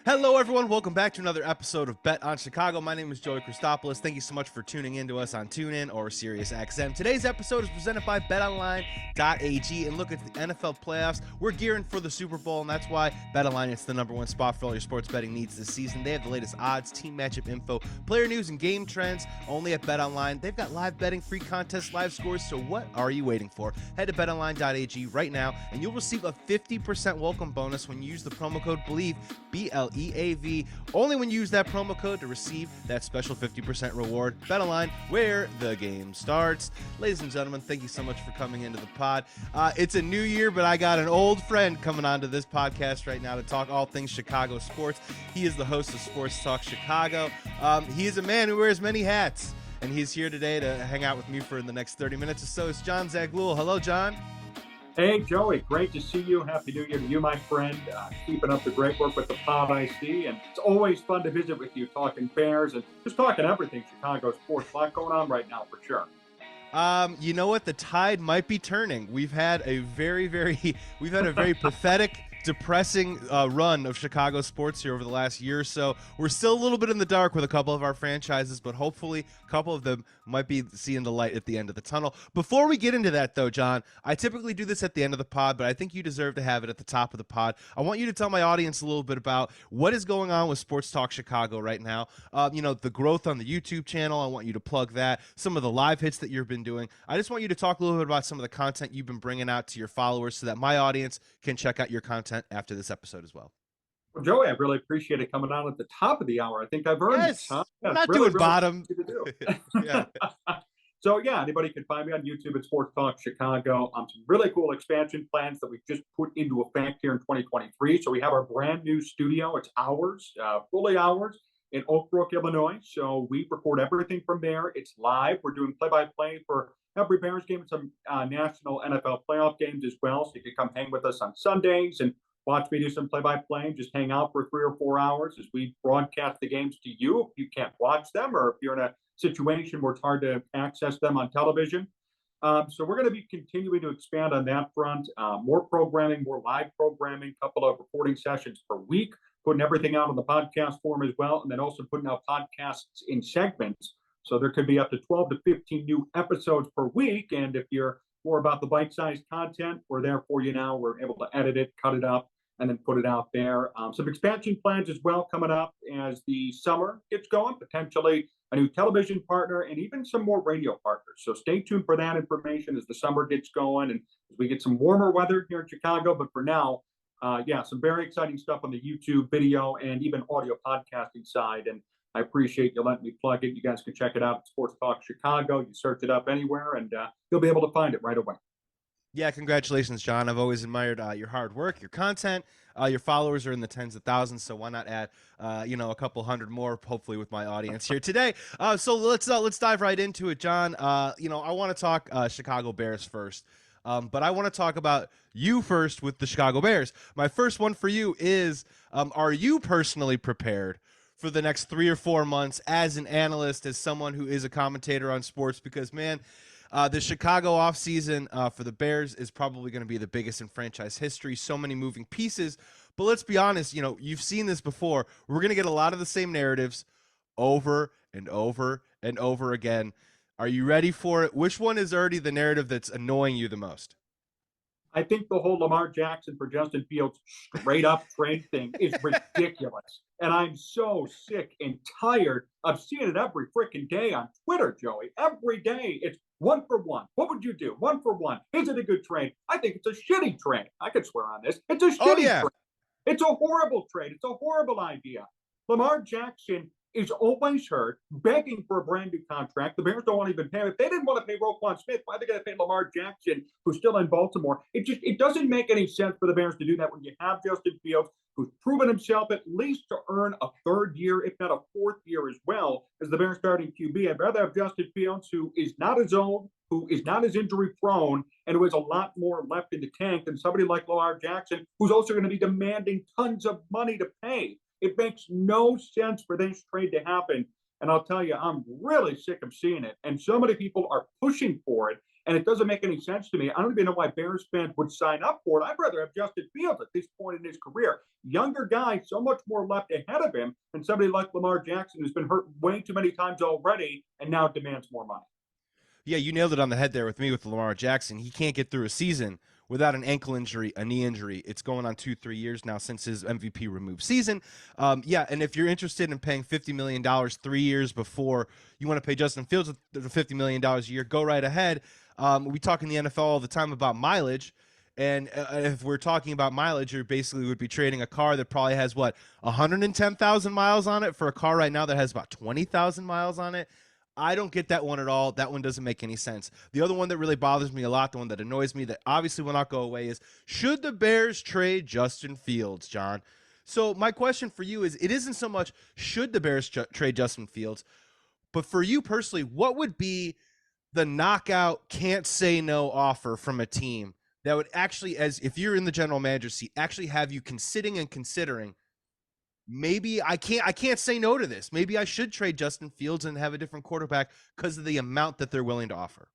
Hello, everyone. Welcome back to another episode of Bet on Chicago. My name is Joey Christopoulos. Thank you so much for tuning in to us on TuneIn or SiriusXM. Today's episode is presented by BetOnline.ag. And look at the NFL playoffs. We're gearing for the Super Bowl, and that's why BetOnline is the number one spot for all your sports betting needs this season. They have the latest odds, team matchup info, player news, and game trends only at BetOnline. They've got live betting, free contests, live scores. So what are you waiting for? Head to BetOnline.ag right now, and you'll receive a 50% welcome bonus when you use the promo code Bleav, BLEAV, only when you use that promo code to receive that special 50% reward. BetOnline, where the game starts. Ladies and gentlemen, thank you so much for coming into the pod. It's a new year, but I got an old friend coming onto this podcast right now to talk all things Chicago sports. He is the host of Sports Talk Chicago. He is a man who wears many hats, and he's here today to hang out with me for the next 30 minutes or so. It's Jon Zaghloul. Hello, Jon. Hey, Joey, great to see you. Happy New Year to you, my friend. Keeping up the great work with the pod I see. And it's always fun to visit with you, talking Bears and just talking everything Chicago sports. A lot going on right now, for sure. You know what? The tide might be turning. We've had a very pathetic, depressing run of Chicago sports here over the last year or so. We're still a little bit in the dark with a couple of our franchises, but hopefully a couple of them might be seeing the light at the end of the tunnel. Before we get into that, though, Jon, I typically do this at the end of the pod, but I think you deserve to have it at the top of the pod. I want you to tell my audience a little bit about what is going on with Sports Talk Chicago right now. The growth on the YouTube channel. I want you to plug that. Some of the live hits that you've been doing. I just want you to talk a little bit about some of the content you've been bringing out to your followers so that my audience can check out your content after this episode as well. Well, Joey, I really appreciate it coming on at the top of the hour. I think I've earned it. Huh? I'm not doing bottom. Yeah. So, anybody can find me on YouTube at Sports Talk Chicago. Some really cool expansion plans that we've just put into effect here in 2023. So we have our brand new studio. It's ours, fully ours, in Oak Brook, Illinois. So we record everything from there. It's live. We're doing play-by-play for every Bears game and some national NFL playoff games as well. So you can come hang with us on Sundays and watch me do some play-by-play, just hang out for 3 or 4 hours as we broadcast the games to you if you can't watch them or if you're in a situation where it's hard to access them on television. So we're going to be continuing to expand on that front. More programming, more live programming, a couple of recording sessions per week, putting everything out on the podcast form as well, and then also putting out podcasts in segments. So there could be up to 12 to 15 new episodes per week. And if you're more about the bite-sized content, we're there for you now. We're able to edit it, cut it up, and then put it out there. Some expansion plans as well coming up as the summer gets going, potentially a new television partner and even some more radio partners. So stay tuned for that information as the summer gets going and as we get some warmer weather here in Chicago. But for now, some very exciting stuff on the YouTube video and even audio podcasting side. And I appreciate you letting me plug it. You guys can check it out at Sports Talk Chicago. You search it up anywhere and you'll be able to find it right away. Yeah, congratulations, Jon. I've always admired your hard work, your content. Your followers are in the tens of thousands, so why not add, a couple hundred more, hopefully, with my audience here today. So let's dive right into it, Jon. I want to talk Chicago Bears first, but I want to talk about you first with the Chicago Bears. My first one for you is, are you personally prepared for the next 3 or 4 months as an analyst, as someone who is a commentator on sports? Because, man, the Chicago offseason for the Bears is probably going to be the biggest in franchise history. So many moving pieces. But let's be honest, you've seen this before. We're going to get a lot of the same narratives over and over and over again. Are you ready for it? Which one is already the narrative that's annoying you the most? I think the whole Lamar Jackson for Justin Fields straight up trade thing is ridiculous. And I'm so sick and tired of seeing it every freaking day on Twitter, Joey. Every day it's 1 for 1. What would you do? 1 for 1. Is it a good trade? I think it's a shitty trade. I could swear on this. It's a shitty trade. It's a horrible trade. It's a horrible idea. Lamar Jackson is always hurt, begging for a brand new contract. The Bears don't want to even pay him. If they didn't want to pay Roquan Smith, why are they going to pay Lamar Jackson, who's still in Baltimore? It doesn't make any sense for the Bears to do that when you have Justin Fields, who's proven himself at least to earn a 3rd year, if not a 4th year as well, as the Bears starting QB. I'd rather have Justin Fields, who is not as old, who is not as injury prone, and who has a lot more left in the tank than somebody like Lamar Jackson, who's also going to be demanding tons of money to pay. It makes no sense for this trade to happen. And I'll tell you, I'm really sick of seeing it. And so many people are pushing for it. And it doesn't make any sense to me. I don't even know why Bears fans would sign up for it. I'd rather have Justin Fields at this point in his career. Younger guy, so much more left ahead of him than somebody like Lamar Jackson, who's been hurt way too many times already and now demands more money. Yeah, you nailed it on the head there with me with Lamar Jackson. He can't get through a season without an ankle injury, a knee injury. It's going on 2-3 years now since his MVP removed season. Yeah, and if you're interested in paying $50 million 3 years before you want to pay Justin Fields the $50 million a year, go right ahead. We talk in the NFL all the time about mileage. And if we're talking about mileage, you basically would be trading a car that probably has, 110,000 miles on it for a car right now that has about 20,000 miles on it. I don't get that one at all. That one doesn't make any sense. The other one that really bothers me a lot, the one that annoys me, that obviously will not go away, is should the Bears trade Justin Fields, John? So my question for you is, it isn't so much should the Bears trade Justin Fields, but for you personally, what would be the knockout can't say no offer from a team that would actually, as if you're in the general manager seat, actually have you considering maybe I can't say no to this. Maybe I should trade Justin Fields and have a different quarterback because of the amount that they're willing to offer.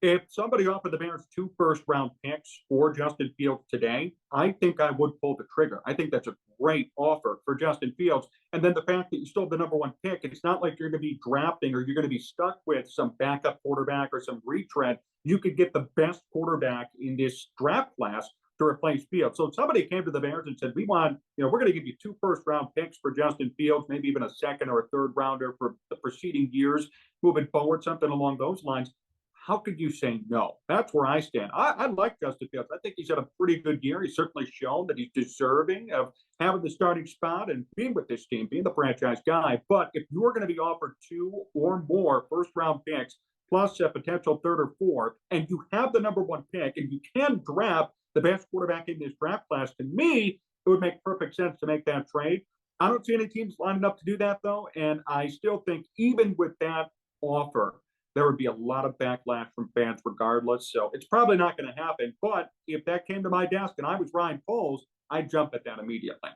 If somebody offered the Bears 2 first-round picks for Justin Fields today, I think I would pull the trigger. I think that's a great offer for Justin Fields. And then the fact that you still have the number 1 pick, it's not like you're going to be drafting or you're going to be stuck with some backup quarterback or some retread. You could get the best quarterback in this draft class to replace Fields. So if somebody came to the Bears and said, we're going to give you 2 first-round picks for Justin Fields, maybe even a second or a third rounder for the preceding years, moving forward, something along those lines, how could you say no? That's where I stand. I like Justin Fields. I think he's had a pretty good year. He's certainly shown that he's deserving of having the starting spot and being with this team, being the franchise guy. But if you're going to be offered 2 or more first-round picks, plus a potential third or fourth, and you have the number 1 pick, and you can draft the best quarterback in this draft class, to me, it would make perfect sense to make that trade. I don't see any teams lining up to do that, though, and I still think even with that offer, there would be a lot of backlash from fans regardless. So it's probably not going to happen. But if that came to my desk and I was Ryan Poles, I'd jump at that immediately.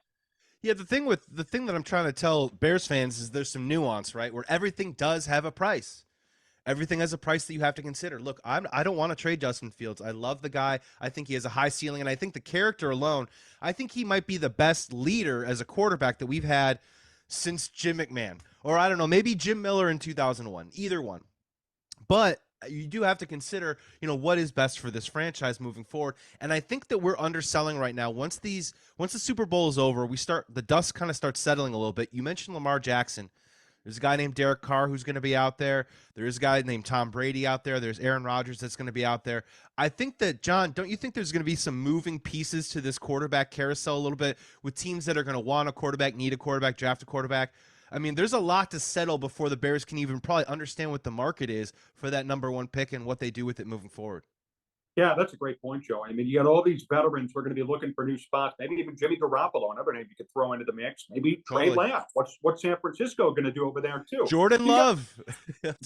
Yeah, the thing that I'm trying to tell Bears fans is there's some nuance, right? Where everything does have a price. Everything has a price that you have to consider. Look, I don't want to trade Justin Fields. I love the guy. I think he has a high ceiling, and I think the character alone, I think he might be the best leader as a quarterback that we've had since Jim McMahon. Or I don't know, maybe Jim Miller in 2001. Either one. But you do have to consider, what is best for this franchise moving forward. And I think that we're underselling right now. Once the Super Bowl is over, the dust kind of starts settling a little bit. You mentioned Lamar Jackson. There's a guy named Derek Carr who's going to be out there. There's a guy named Tom Brady out there. There's Aaron Rodgers that's going to be out there. I think that, John, don't you think there's going to be some moving pieces to this quarterback carousel a little bit with teams that are going to want a quarterback, need a quarterback, draft a quarterback? I mean, there's a lot to settle before the Bears can even probably understand what the market is for that number 1 pick and what they do with it moving forward. Yeah, that's a great point, Joe. I mean, you got all these veterans who are going to be looking for new spots. Maybe even Jimmy Garoppolo, another name you could throw into the mix. Maybe Trey Lance. What's San Francisco going to do over there too? Jordan Love.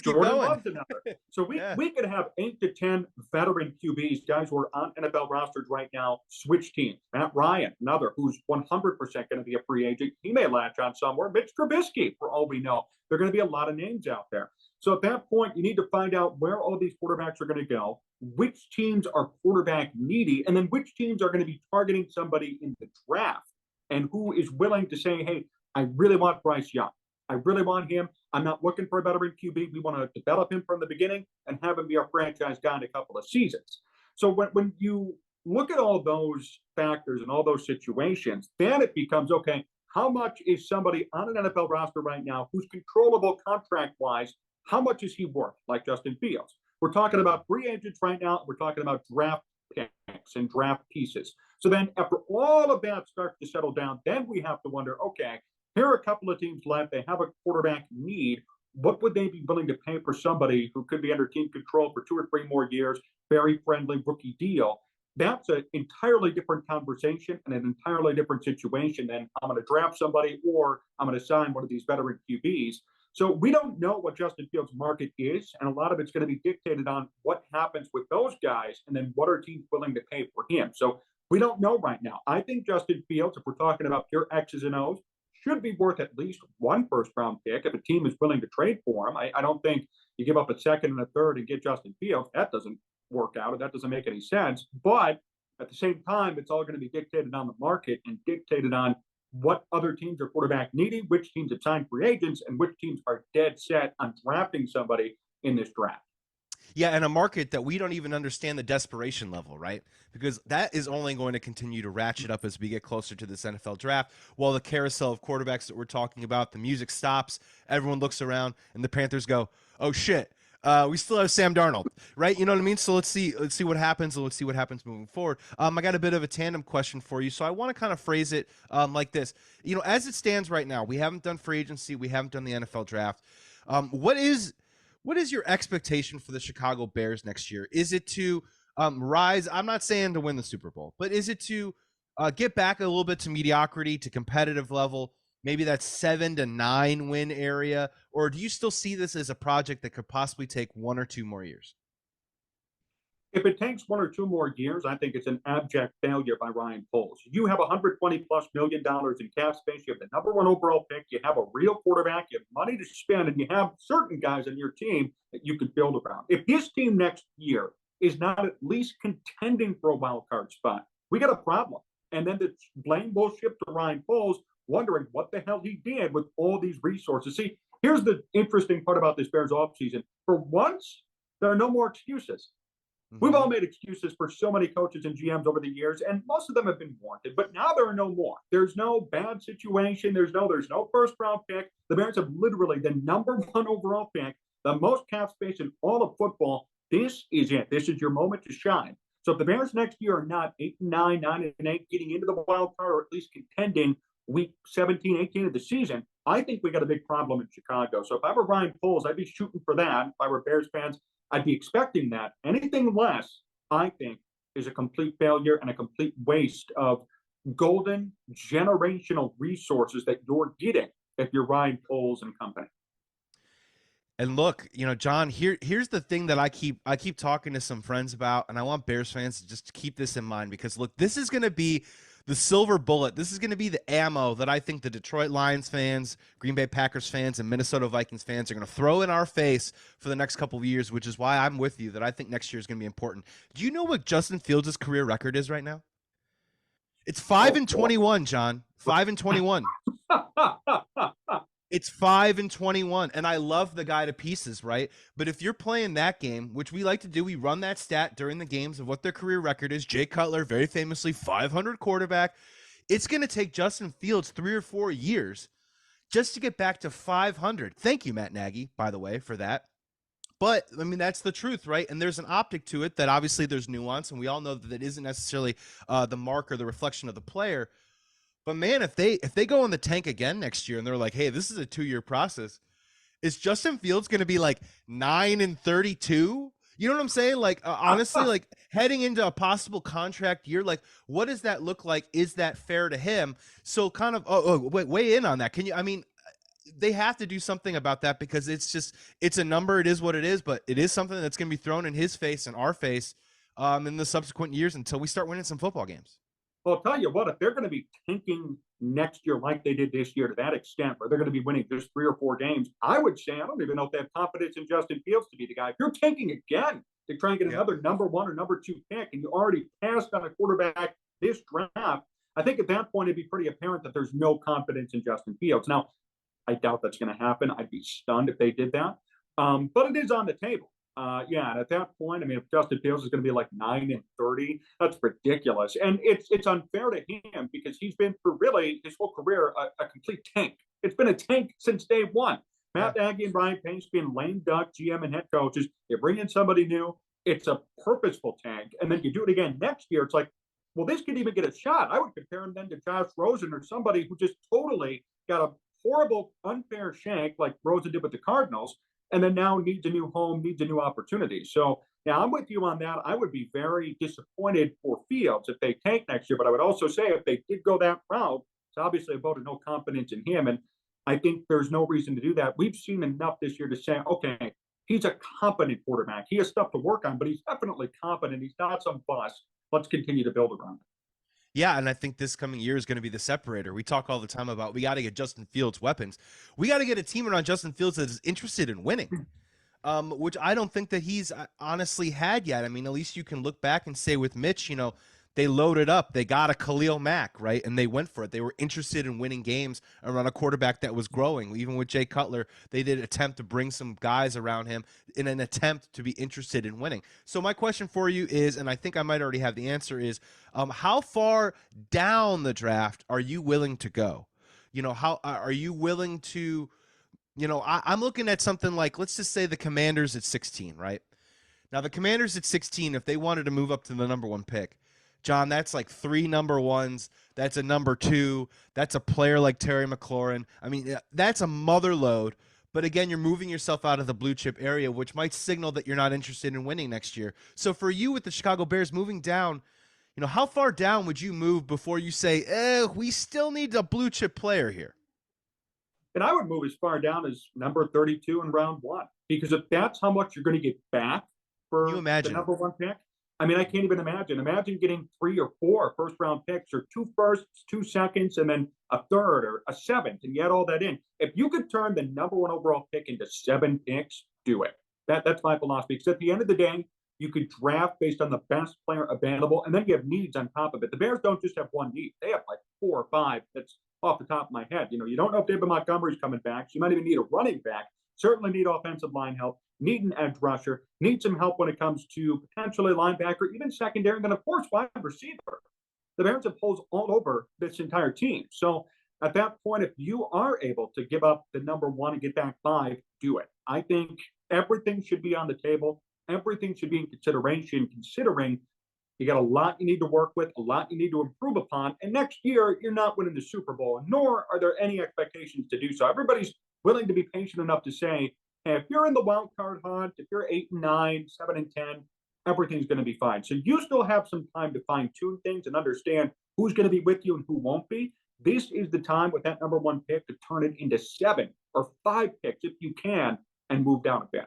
Jordan Love's another. So we could have 8 to 10 veteran QBs, guys who are on NFL rosters right now, switch teams. Matt Ryan, another who's 100% going to be a free agent. He may latch on somewhere. Mitch Trubisky, for all we know. There are going to be a lot of names out there. So at that point, you need to find out where all these quarterbacks are going to go, which teams are quarterback needy, and then which teams are going to be targeting somebody in the draft and who is willing to say, hey, I really want Bryce Young. I really want him. I'm not looking for a veteran QB. We want to develop him from the beginning and have him be our franchise guy in a couple of seasons. So when you look at all those factors and all those situations, then it becomes, okay, how much is somebody on an NFL roster right now who's controllable contract-wise? How much is he worth, like Justin Fields? We're talking about free agents right now. We're talking about draft picks and draft pieces. So then after all of that starts to settle down, then we have to wonder, okay, here are a couple of teams left. They have a quarterback need. What would they be willing to pay for somebody who could be under team control for 2 or 3 more years, very friendly rookie deal? That's an entirely different conversation and an entirely different situation than I'm going to draft somebody or I'm going to sign one of these veteran QBs. So we don't know what Justin Fields' market is, and a lot of it's going to be dictated on what happens with those guys and then what are teams willing to pay for him. So we don't know right now. I think Justin Fields, if we're talking about pure X's and O's, should be worth at least 1 first-round pick if a team is willing to trade for him. I don't think you give up a second and a third and get Justin Fields. That doesn't work out, or that doesn't make any sense. But at the same time, it's all going to be dictated on the market and dictated on what other teams are quarterback needing, which teams have signed free agents, and which teams are dead set on drafting somebody in this draft. Yeah, and a market that we don't even understand the desperation level, right? Because that is only going to continue to ratchet up as we get closer to this NFL draft. While the carousel of quarterbacks that we're talking about, the music stops, everyone looks around, and the Panthers go, "Oh shit, we still have Sam Darnold," right? You know what I mean? So let's see what happens, and let's see what happens moving forward. I got a bit of a tandem question for you, so I want to kind of phrase it like this. You know, as it stands right now, we haven't done free agency, we haven't done the NFL draft. What is your expectation for the Chicago Bears next year? Is it to rise? I'm not saying to win the Super Bowl, but is it to get back a little bit to mediocrity, to competitive level? Maybe that 7 to 9 win area, or do you still see this as a project that could possibly take 1 or 2 more years? If it takes 1 or 2 more years, I think it's an abject failure by Ryan Poles. You have $120+ million in cap space. You have the number 1 overall pick. You have a real quarterback. You have money to spend, and you have certain guys on your team that you could build around. If this team next year is not at least contending for a wild card spot, we got a problem. And then the blame will shift to Ryan Poles, wondering what the hell he did with all these resources. See, here's the interesting part about this Bears offseason. For once, there are no more excuses. We've all made excuses for so many coaches and GMs over the years, and most of them have been warranted. But now there are no more. There's no bad situation. There's no first round pick. The Bears have literally the number 1 overall pick, the most cap space in all of football. This is it. This is your moment to shine. So if the Bears next year are not 8-9, 9-8, getting into the wild card, or at least contending week 17, 18 of the season, I think we got a big problem in Chicago. So if I were Ryan Poles, I'd be shooting for that. If I were Bears fans, I'd be expecting that. Anything less, I think, is a complete failure and a complete waste of golden generational resources that you're getting if you're Ryan Poles and company. And look, you know, John, here's the thing that I keep talking to some friends about, and I want Bears fans to just keep this in mind, because look, this is going to be the silver bullet. This is going to be the ammo that I think the Detroit Lions fans, Green Bay Packers fans, and Minnesota Vikings fans are going to throw in our face for the next couple of years, which is why I'm with you that I think next year is going to be important. Do you know what Justin Fields' career record is right now? It's 5-21, John. 5-21. It's 5-21, and I love the guy to pieces, right? But if you're playing that game, which we like to do, we run that stat during the games of what their career record is. Jay Cutler, very famously, 500 quarterback. It's going to take Justin Fields 3 or 4 years just to get back to 500. Thank you, Matt Nagy, by the way, for that. But, I mean, that's the truth, right? And there's an optic to it that obviously there's nuance, and we all know that it isn't necessarily the mark or the reflection of the player. But man, if they go in the tank again next year and they're like, hey, this is a 2-year process, is Justin Fields going to be like 9-32? You know what I'm saying? Like, honestly, like heading into a possible contract year, like what does that look like? Is that fair to him? So kind of, weigh in on that. Can you, I mean, they have to do something about that, because it's a number. It is what it is, but it is something that's going to be thrown in his face and our face in the subsequent years until we start winning some football games. Well, I'll tell you what, if they're going to be tanking next year like they did this year to that extent, where they're going to be winning just 3 or 4 games, I would say, I don't even know if they have confidence in Justin Fields to be the guy. If you're tanking again to try and get another number 1 or number 2 pick, and you already passed on a quarterback this draft, I think at that point it'd be pretty apparent that there's no confidence in Justin Fields. Now, I doubt that's going to happen. I'd be stunned if they did that. But it is on the table. Yeah, and at that point, I mean, if Justin Fields is going to be like 9-30, that's ridiculous, and it's unfair to him, because he's been for really his whole career a complete tank. It's been a tank since day one. Matt Nagy and Brian Pace being lame duck GM and head coaches. You bring in somebody new. It's a purposeful tank, and then you do it again next year. It's like, well, this could even get a shot. I would compare him then to Josh Rosen, or somebody who just totally got a horrible, unfair shank like Rosen did with the Cardinals, and then now needs a new home, needs a new opportunity. So, yeah, I'm with you on that. I would be very disappointed for Fields if they tank next year. But I would also say if they did go that route, it's obviously a vote of no confidence in him. And I think there's no reason to do that. We've seen enough this year to say, okay, he's a competent quarterback. He has stuff to work on, but he's definitely competent. He's not some bust. Let's continue to build around him. Yeah, and I think this coming year is going to be the separator. We talk all the time about we got to get Justin Fields weapons. We got to get a team around Justin Fields that is interested in winning. which I don't think that he's honestly had yet. I mean, at least you can look back and say with Mitch, they loaded up. They got a Khalil Mack, right? And they went for it. They were interested in winning games around a quarterback that was growing. Even with Jay Cutler, they did attempt to bring some guys around him in an attempt to be interested in winning. So my question for you is, and I think I might already have the answer, is how far down the draft are you willing to go? How are you willing to, I'm looking at something like, let's just say the Commanders at 16, right? Now, the Commanders at 16, if they wanted to move up to the number one pick, John, that's like 3 number ones. That's a number 2. That's a player like Terry McLaurin. I mean, that's a mother load. But again, you're moving yourself out of the blue chip area, which might signal that you're not interested in winning next year. So for you with the Chicago Bears moving down, how far down would you move before you say, we still need a blue chip player here? And I would move as far down as number 32 in round 1, because if that's how much you're going to get back for the number 1 pick, I mean, I can't even imagine. Imagine getting 3 or 4 first-round picks, or 2 firsts, 2 seconds, and then a third or a 7th, and you add all that in. If you could turn the number 1 overall pick into 7 picks, do it. That's my philosophy. Because at the end of the day, you could draft based on the best player available, and then you have needs on top of it. The Bears don't just have one need; they have like 4 or 5. That's off the top of my head. You don't know if David Montgomery's coming back. So you might even need a running back. Certainly need offensive line help. Need an edge rusher. Need some help when it comes to potentially linebacker, even secondary, and then of course wide receiver. The Bears have holes all over this entire team. So at that point, if you are able to give up the number 1 and get back 5, do it. I think everything should be on the table. Everything should be in consideration, considering you got a lot you need to work with, a lot you need to improve upon. And next year, you're not winning the Super Bowl, nor are there any expectations to do so. Everybody's willing to be patient enough to say, hey, if you're in the wild card hunt, if you're 8 and 9, 7 and 10, everything's going to be fine. So you still have some time to fine tune things and understand who's going to be with you and who won't be. This is the time with that number 1 pick to turn it into 7 or 5 picks if you can, and move down a bit.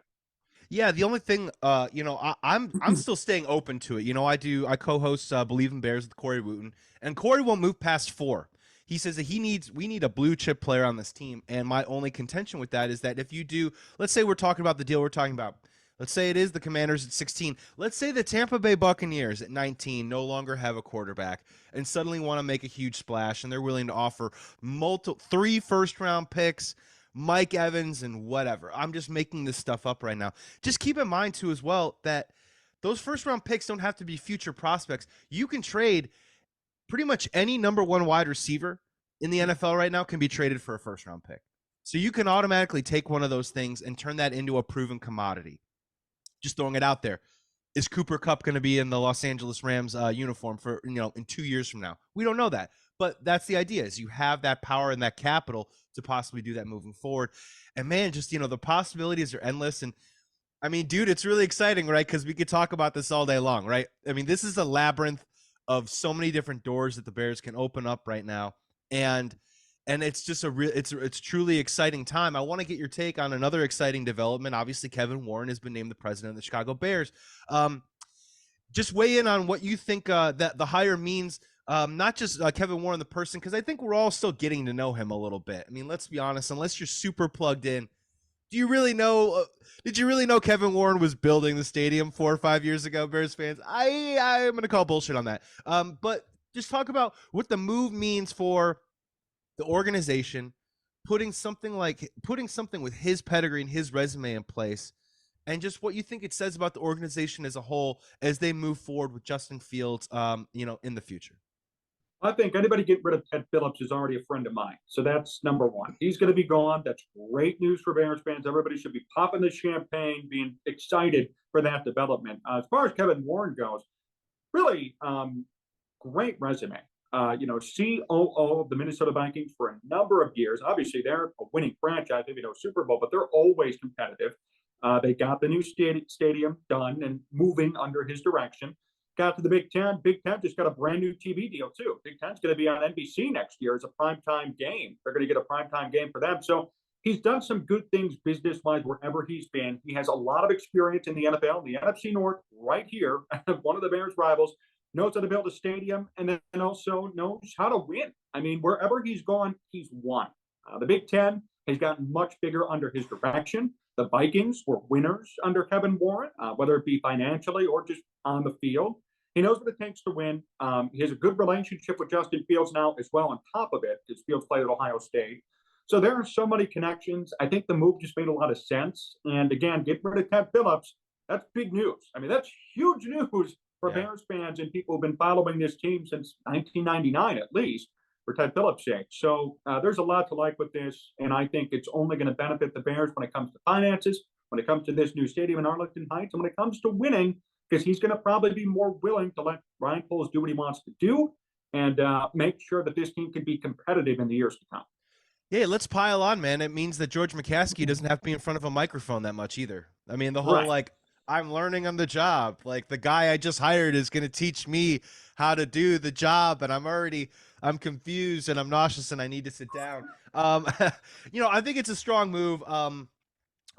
Yeah, the only thing, I'm still staying open to it. I co-host Bleav in Bears with Corey Wooten, and Corey won't move past 4. He says that we need a blue chip player on this team, and my only contention with that is that if you do, let's say we're talking about the deal we're talking about. Let's say it is the Commanders at 16. Let's say the Tampa Bay Buccaneers at 19 no longer have a quarterback and suddenly want to make a huge splash, and they're willing to offer 3 first-round picks, Mike Evans, and whatever. I'm just making this stuff up right now. Just keep in mind, too, as well, that those first-round picks don't have to be future prospects. You can trade pretty much any number 1 wide receiver in the NFL right now can be traded for a first-round pick. So you can automatically take one of those things and turn that into a proven commodity. Just throwing it out there. Is Cooper Kupp going to be in the Los Angeles Rams uniform for, in 2 years from now? We don't know that. But that's the idea, is you have that power and that capital to possibly do that moving forward. And man, just, the possibilities are endless. And I mean, dude, it's really exciting, right? Because we could talk about this all day long, right? I mean, this is a labyrinth of so many different doors that the Bears can open up right now. And it's just it's truly exciting time. I want to get your take on another exciting development. Obviously, Kevin Warren has been named the president of the Chicago Bears. Just weigh in on what you think that the hire means. Not just Kevin Warren, the person, because I think we're all still getting to know him a little bit. I mean, let's be honest, unless you're super plugged in, do you really know? Did you really know Kevin Warren was building the stadium 4 or 5 years ago, Bears fans? I'm going to call bullshit on that. But just talk about what the move means for the organization, putting something with his pedigree and his resume in place, and just what you think it says about the organization as a whole as they move forward with Justin Fields, in the future. I think anybody getting rid of Ted Phillips is already a friend of mine. So that's number 1. He's going to be gone. That's great news for Bears fans. Everybody should be popping the champagne, being excited for that development. As far as Kevin Warren goes, really great resume. COO of the Minnesota Vikings for a number of years. Obviously, they're a winning franchise, maybe no Super Bowl, but they're always competitive. They got the new stadium done and moving under his direction. Got to the Big Ten. Big Ten just got a brand new TV deal, too. Big Ten's going to be on NBC next year as a primetime game. They're going to get a primetime game for them. So he's done some good things business-wise wherever he's been. He has a lot of experience in the NFL, the NFC North, right here, one of the Bears' rivals, knows how to build a stadium, and then also knows how to win. I mean, wherever he's gone, he's won. The Big Ten has gotten much bigger under his direction. The Vikings were winners under Kevin Warren, whether it be financially or just on the field. He knows what it takes to win. He has a good relationship with Justin Fields now as well on top of it, because Fields played at Ohio State. So there are so many connections. I think the move just made a lot of sense. And again, getting rid of Ted Phillips, that's big news. I mean, that's huge news for Bears fans and people who've been following this team since 1999 at least, for Ted Phillips' sake. So there's a lot to like with this, and I think it's only going to benefit the Bears when it comes to finances, when it comes to this new stadium in Arlington Heights, and when it comes to winning, because he's going to probably be more willing to let Ryan Poles do what he wants to do and make sure that this team can be competitive in the years to come. Yeah, let's pile on, man. It means that George McCaskey doesn't have to be in front of a microphone that much either. I mean, the whole like, I'm learning on the job. Like, the guy I just hired is going to teach me how to do the job, and I'm confused and I'm nauseous and I need to sit down. I think it's a strong move.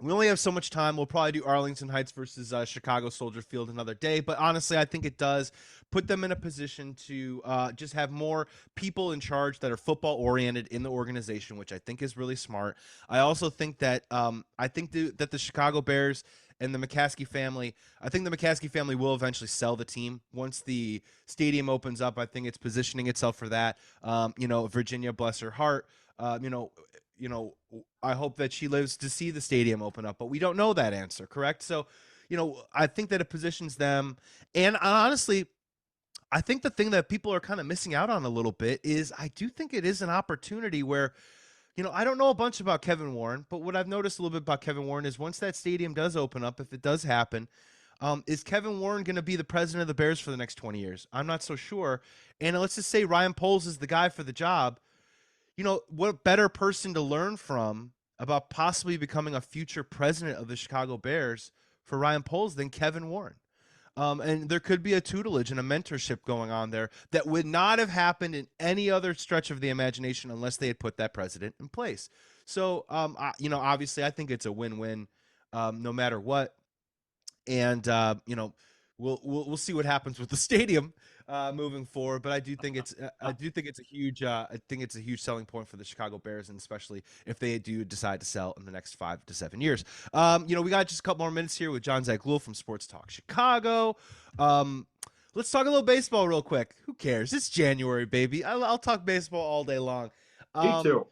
We only have so much time. We'll probably do Arlington Heights versus Chicago Soldier Field another day. But honestly, I think it does put them in a position to just have more people in charge that are football oriented in the organization, which I think is really smart. I also think that that the Chicago Bears and the McCaskey family, I think the McCaskey family will eventually sell the team once the stadium opens up. I think it's positioning itself for that. Virginia, bless her heart. I hope that she lives to see the stadium open up, but we don't know that answer, correct? So, I think that it positions them. And honestly, I think the thing that people are kind of missing out on a little bit is I do think it is an opportunity where, I don't know a bunch about Kevin Warren, but what I've noticed a little bit about Kevin Warren is once that stadium does open up, if it does happen, is Kevin Warren going to be the president of the Bears for the next 20 years? I'm not so sure. And let's just say Ryan Poles is the guy for the job. What better person to learn from about possibly becoming a future president of the Chicago Bears for Ryan Poles than Kevin Warren? And there could be a tutelage and a mentorship going on there that would not have happened in any other stretch of the imagination unless they had put that president in place. So, obviously I think it's a win-win, no matter what. And, we'll see what happens with the stadium moving forward, but I do think it's a huge selling point for the Chicago Bears, and especially if they do decide to sell in the next 5 to 7 years. We got just a couple more minutes here with Jon Zaghloul from Sports Talk Chicago. Let's talk a little baseball real quick. Who cares? It's January, baby. I'll talk baseball all day long. Me too.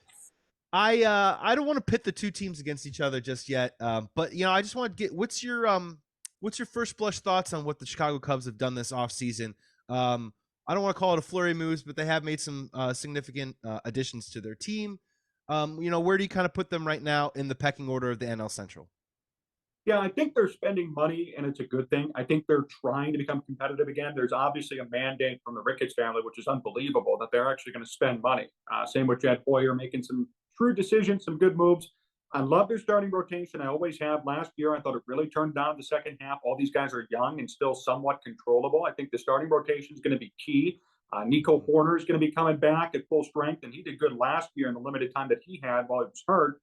I don't want to pit the two teams against each other just yet, but I just want to get what's your first blush thoughts on what the Chicago Cubs have done this offseason? I don't want to call it a flurry of moves, but they have made some significant additions to their team. Where do you kind of put them right now in the pecking order of the NL Central? Yeah, I think they're spending money, and it's a good thing. I think they're trying to become competitive again. There's obviously a mandate from the Ricketts family, which is unbelievable, that they're actually going to spend money. Same with Jed Hoyer, making some true decisions, some good moves. I love their starting rotation. I always have. Last year, I thought it really turned down the second half. All these guys are young and still somewhat controllable. I think the starting rotation is going to be key. Nico Horner is going to be coming back at full strength, and he did good last year in the limited time that he had while he was hurt.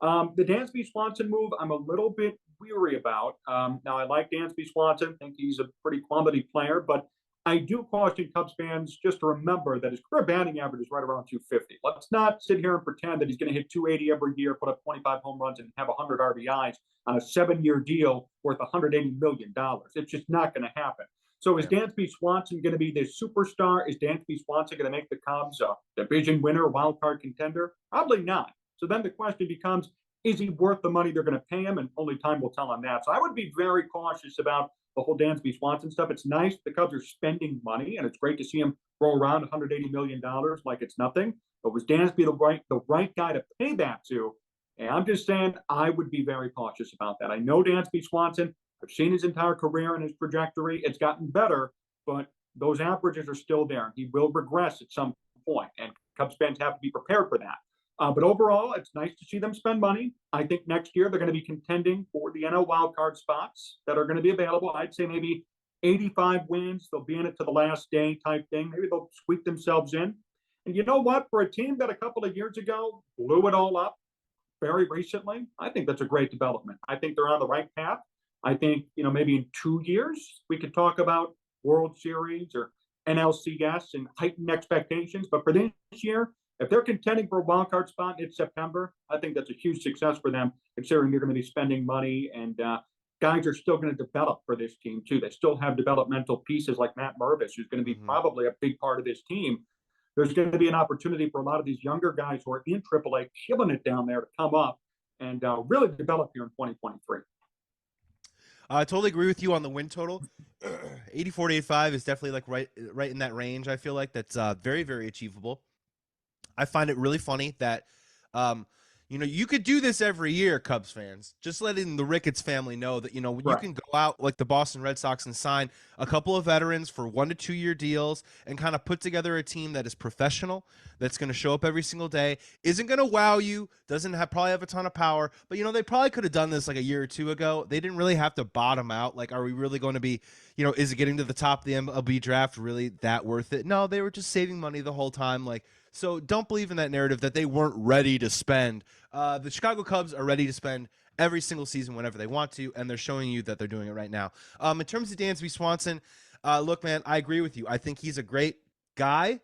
The Dansby Swanson move, I'm a little bit weary about. Now, I like Dansby Swanson. I think he's a pretty quality player, but I do caution Cubs fans just to remember that his career batting average is right around 250. Let's not sit here and pretend that he's going to hit 280 every year, put up 25 home runs, and have 100 RBIs on a 7-year deal worth $180 million. It's just not going to happen. So is Dansby Swanson going to be the superstar? Is Dansby Swanson going to make the Cubs a division winner, wild card contender? Probably not. So then the question becomes, is he worth the money they're going to pay him? And only time will tell on that. So I would be very cautious about the whole Dansby Swanson stuff. It's nice the Cubs are spending money, and it's great to see him roll around $180 million like it's nothing. But was Dansby the right guy to pay that to? And I'm just saying I would be very cautious about that. I know Dansby Swanson. I've seen his entire career and his trajectory. It's gotten better, but those averages are still there. He will regress at some point, and Cubs fans have to be prepared for that. But overall, it's nice to see them spend money. I think next year they're going to be contending for the NL wildcard spots that are going to be available. I'd say maybe 85 wins. They'll be in it to the last day type thing. Maybe they'll squeak themselves in. And you know what? For a team that a couple of years ago blew it all up very recently, I think that's a great development. I think they're on the right path. I think, maybe in 2 years, we could talk about World Series or NLCS and heightened expectations. But for this year, If they're contending for a wild card spot in September, I think that's a huge success for them, considering they're going to be spending money and guys are still going to develop for this team too. They still have developmental pieces like Matt Mervis, who's going to be probably a big part of this team. There's going to be an opportunity for a lot of these younger guys who are in AAA, killing it down there, to come up and really develop here in 2023. I totally agree with you on the win total. 84 to 85 is definitely like right in that range. I feel like that's very, very achievable. I find it really funny that, you could do this every year, Cubs fans. Just letting the Ricketts family know that, you can go out like the Boston Red Sox and sign a couple of veterans for 1 to 2 year deals and kind of put together a team that is professional, that's going to show up every single day, isn't going to wow you, doesn't probably have a ton of power. But, they probably could have done this like a year or two ago. They didn't really have to bottom out. Like, are we really going to be, is it getting to the top of the MLB draft really that worth it? No, they were just saving money the whole time. Like, so don't believe in that narrative that they weren't ready to spend. The Chicago Cubs are ready to spend every single season whenever they want to, and they're showing you that they're doing it right now. In terms of Dansby Swanson, look, man, I agree with you. I think he's a great guy.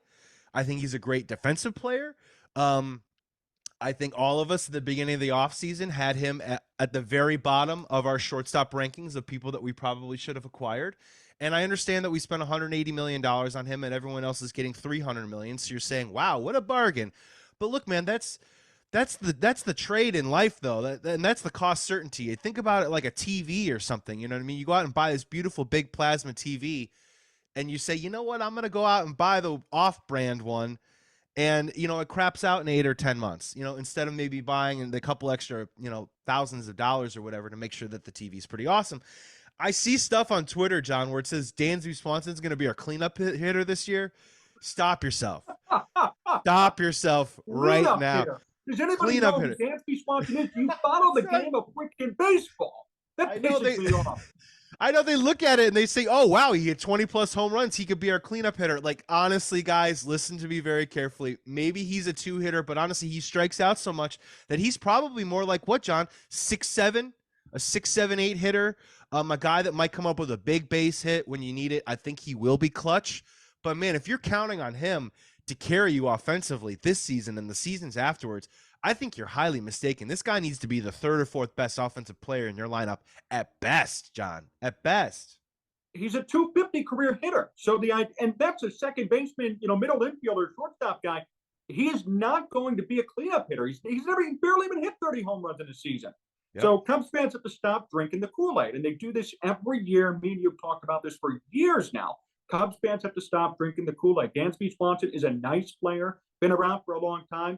I think he's a great defensive player. I think all of us at the beginning of the offseason had him at the very bottom of our shortstop rankings of people that we probably should have acquired. And I understand that we spent $180 million on him and everyone else is getting $300 million. So you're saying, wow, what a bargain. But look, man, that's the trade in life, though. And that's the cost certainty. Think about it like a TV or something. You know what I mean? You go out and buy this beautiful big plasma TV and you say, you know what? I'm going to go out and buy the off-brand one. And, it craps out in 8 or 10 months, instead of maybe buying a couple extra, thousands of dollars or whatever to make sure that the TV is pretty awesome. I see stuff on Twitter, John, where it says Dansby Swanson's going to be our cleanup hitter this year. Stop yourself. Stop yourself right now. Hitter. Does anybody know who Dansby Swanson is? You follow the game of freaking baseball. That pisses me off. I know they look at it and they say, oh, wow, he hit 20-plus home runs. He could be our cleanup hitter. Like, honestly, guys, listen to me very carefully. Maybe he's a 2-hitter, but honestly, he strikes out so much that he's probably more like what, John? 6'7", a 6'7", 8 hitter, a guy that might come up with a big base hit when you need it. I think he will be clutch. But, man, if you're counting on him to carry you offensively this season and the seasons afterwards, I think you're highly mistaken. This guy needs to be the 3rd or 4th best offensive player in your lineup at best, John, at best. He's a 250 career hitter. So and that's a second baseman, middle infielder, shortstop guy. He is not going to be a cleanup hitter. He's barely even hit 30 home runs in a season. Yep. So Cubs fans have to stop drinking the Kool-Aid. And they do this every year. Me and you have talked about this for years now. Cubs fans have to stop drinking the Kool-Aid. Dansby Swanson is a nice player, been around for a long time.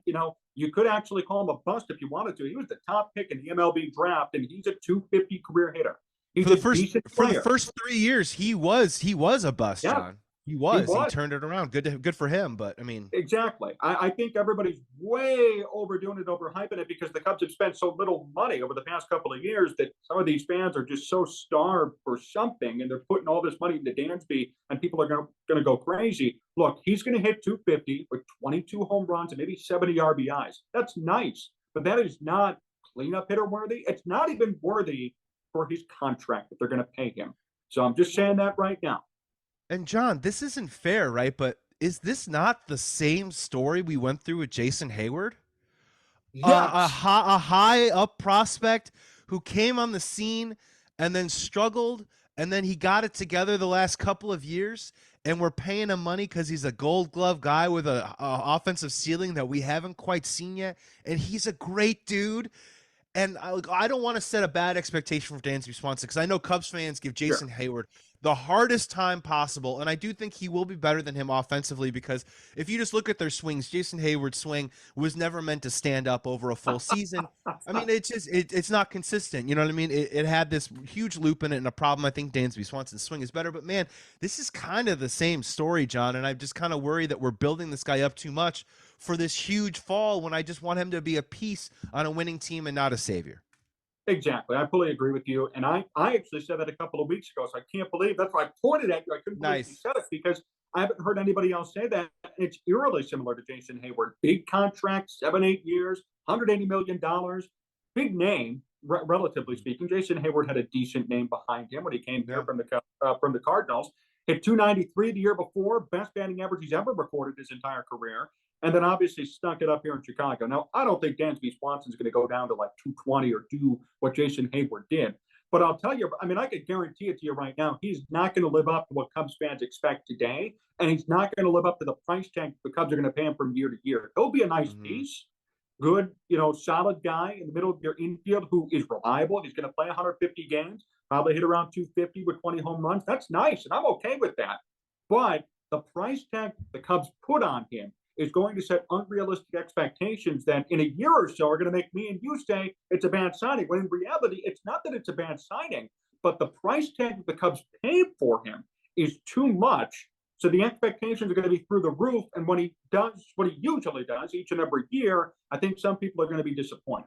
You could actually call him a bust if you wanted to. He was the top pick in the MLB draft, and he's a 250 career hitter. For the first 3 years, he was a bust, yeah. John. He was. He turned it around. Good for him. But I mean, exactly. I think everybody's way overdoing it, overhyping it, because the Cubs have spent so little money over the past couple of years that some of these fans are just so starved for something, and they're putting all this money into Dansby, and people are going to go crazy. Look, he's going to hit 250 with 22 home runs and maybe 70 RBIs. That's nice, but that is not cleanup hitter worthy. It's not even worthy for his contract that they're going to pay him. So I'm just saying that right now. And John, this isn't fair, right? But is this not the same story we went through with Jason Hayward? Yes. A high up prospect who came on the scene and then struggled, and then he got it together the last couple of years, and we're paying him money because he's a Gold Glove guy with a offensive ceiling that we haven't quite seen yet, and he's a great dude. And I don't want to set a bad expectation for Dansby Swanson, because I know Cubs fans give Jason Hayward the hardest time possible, and I do think he will be better than him offensively, because if you just look at their swings, Jason Hayward's swing was never meant to stand up over a full season. I mean, it's not consistent. You know what I mean? It had this huge loop in it and a problem. I think Dansby Swanson's swing is better, but man, this is kind of the same story, John, and I'm just kind of worried that we're building this guy up too much for this huge fall when I just want him to be a piece on a winning team and not a savior. Exactly. I fully agree with you. And I actually said that a couple of weeks ago, so I can't believe that's why I pointed at you. I couldn't believe you said it, because I haven't heard anybody else say that. It's eerily similar to Jason Hayward. Big contract, 7-8 years, $180 million, big name, relatively speaking. Jason Hayward had a decent name behind him when he came here from the Cardinals. Hit 293 the year before, best batting average he's ever recorded his entire career. and then obviously stunk it up here in Chicago. Now, I don't think Dansby Swanson's going to go down to like 220 or do what Jason Hayward did. But I'll tell you, I mean, I could guarantee it to you right now, he's not going to live up to what Cubs fans expect today, and he's not going to live up to the price tag the Cubs are going to pay him from year to year. He'll be a nice piece, good, solid guy in the middle of your infield who is reliable. He's going to play 150 games, probably hit around 250 with 20 home runs. That's nice, and I'm okay with that. But the price tag the Cubs put on him is going to set unrealistic expectations that in a year or so are going to make me and you say it's a bad signing, when in reality, it's not that it's a bad signing, but the price tag that the Cubs paid for him is too much. So the expectations are going to be through the roof. And when he does what he usually does each and every year, I think some people are going to be disappointed.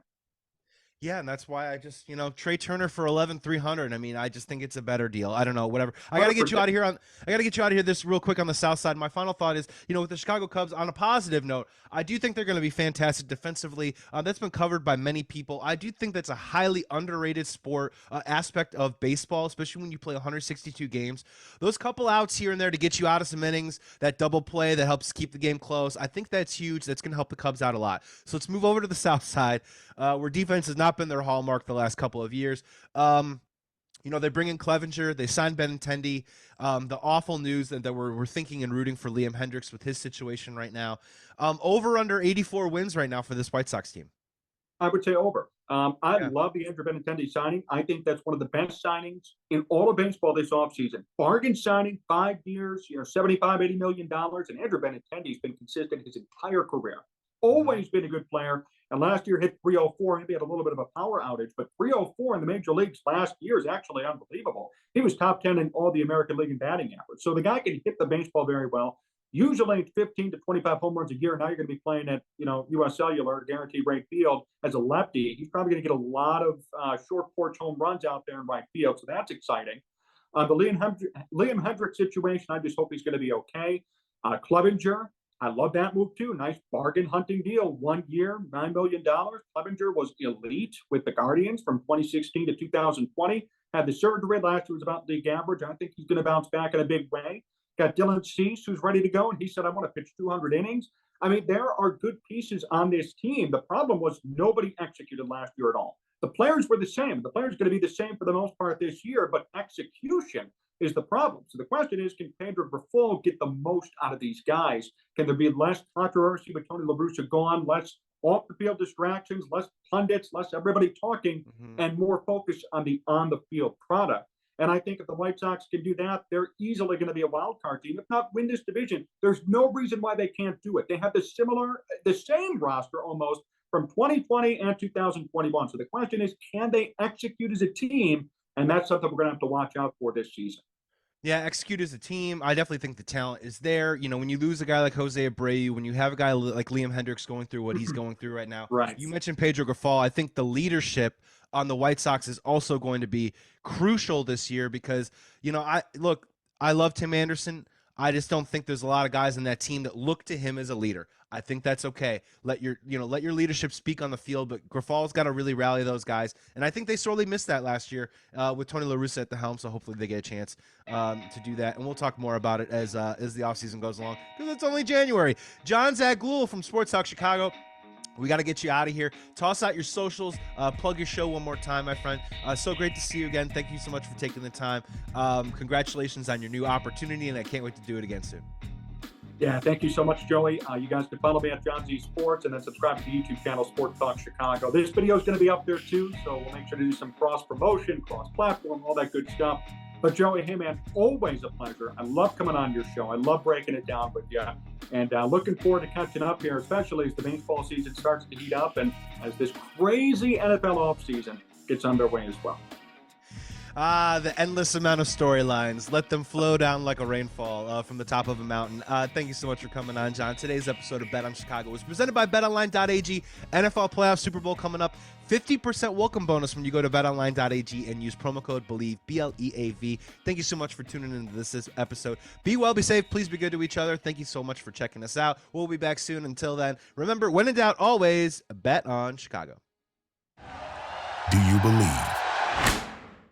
Yeah, and that's why I just, Trey Turner for 11,300. I mean, I just think it's a better deal. I don't know, whatever. I got to get you out of here this real quick on the South Side. My final thought is, with the Chicago Cubs, on a positive note, I do think they're going to be fantastic defensively. That's been covered by many people. I do think that's a highly underrated sport aspect of baseball, especially when you play 162 games. Those couple outs here and there to get you out of some innings, that double play that helps keep the game close, I think that's huge. That's going to help the Cubs out a lot. So let's move over to the South Side, where defense has not been their hallmark the last couple of years. They bring in Clevenger. They signed Benintendi. The awful news that we're thinking and rooting for Liam Hendriks with his situation right now. Over under 84 wins right now for this White Sox team. I would say over. I love the Andrew Benintendi signing. I think that's one of the best signings in all of baseball this offseason. Bargain signing, 5 years, $75, $80 million. And Andrew Benintendi's been consistent his entire career. Always been a good player. And last year hit 304. Maybe had a little bit of a power outage, but 304 in the major leagues last year is actually unbelievable. He was top 10 in all the American League in batting average. So the guy can hit the baseball very well. Usually 15 to 25 home runs a year. Now you're going to be playing at, US Cellular, guaranteed right field as a lefty. He's probably going to get a lot of short porch home runs out there in right field. So that's exciting. The Liam Hendriks situation, I just hope he's going to be okay. Clevenger, I love that move too. Nice bargain hunting deal. 1 year, $9 million. Clevenger was elite with the Guardians from 2016 to 2020. Had the surgery last year, was about league average. I think he's going to bounce back in a big way. Got Dylan Cease, who's ready to go, and he said, I want to pitch 200 innings. I mean, there are good pieces on this team. The problem was nobody executed last year at all. The players were the same. The players are going to be the same for the most part this year, but execution is the problem. So the question is, can Pedro Grifol get the most out of these guys? Can there be less controversy with Tony La Russa gone, less off-the-field distractions, less pundits, less everybody talking, and more focus on the on-the-field product? And I think if the White Sox can do that, they're easily going to be a wild card team. If not win this division, there's no reason why they can't do it. They have the same roster almost from 2020 and 2021. So the question is, can they execute as a team? And that's something we're going to have to watch out for this season. Yeah, execute as a team. I definitely think the talent is there. When you lose a guy like Jose Abreu, when you have a guy like Liam Hendriks going through what he's going through right now. Right. You mentioned Pedro Grifol. I think the leadership on the White Sox is also going to be crucial this year because, I love Tim Anderson. I just don't think there's a lot of guys in that team that look to him as a leader. I think that's okay. Let your leadership speak on the field, but Grifol's got to really rally those guys. And I think they sorely missed that last year with Tony La Russa at the helm, so hopefully they get a chance to do that. And we'll talk more about it as the offseason goes along because it's only January. Jon Zaghloul from Sports Talk Chicago. We got to get you out of here. Toss out your socials. Plug your show one more time, my friend. So great to see you again. Thank you so much for taking the time. Congratulations on your new opportunity, and I can't wait to do it again soon. Yeah, thank you so much, Joey. You guys can follow me at Jon Z Sports and then subscribe to the YouTube channel Sports Talk Chicago. This video is going to be up there too, so we'll make sure to do some cross-promotion, cross-platform, all that good stuff. But Joey, hey man, always a pleasure. I love coming on your show. I love breaking it down with you. And looking forward to catching up here, especially as the baseball season starts to heat up and as this crazy NFL offseason gets underway as well. The endless amount of storylines. Let them flow down like a rainfall from the top of a mountain. Thank you so much for coming on, Jon. Today's episode of Bet on Chicago was presented by BetOnline.ag. NFL Playoff Super Bowl coming up. 50% welcome bonus when you go to BetOnline.ag and use promo code Bleav, BLEAV. Thank you so much for tuning into this episode. Be well, be safe. Please be good to each other. Thank you so much for checking us out. We'll be back soon. Until then, remember, when in doubt, always bet on Chicago. Do you believe?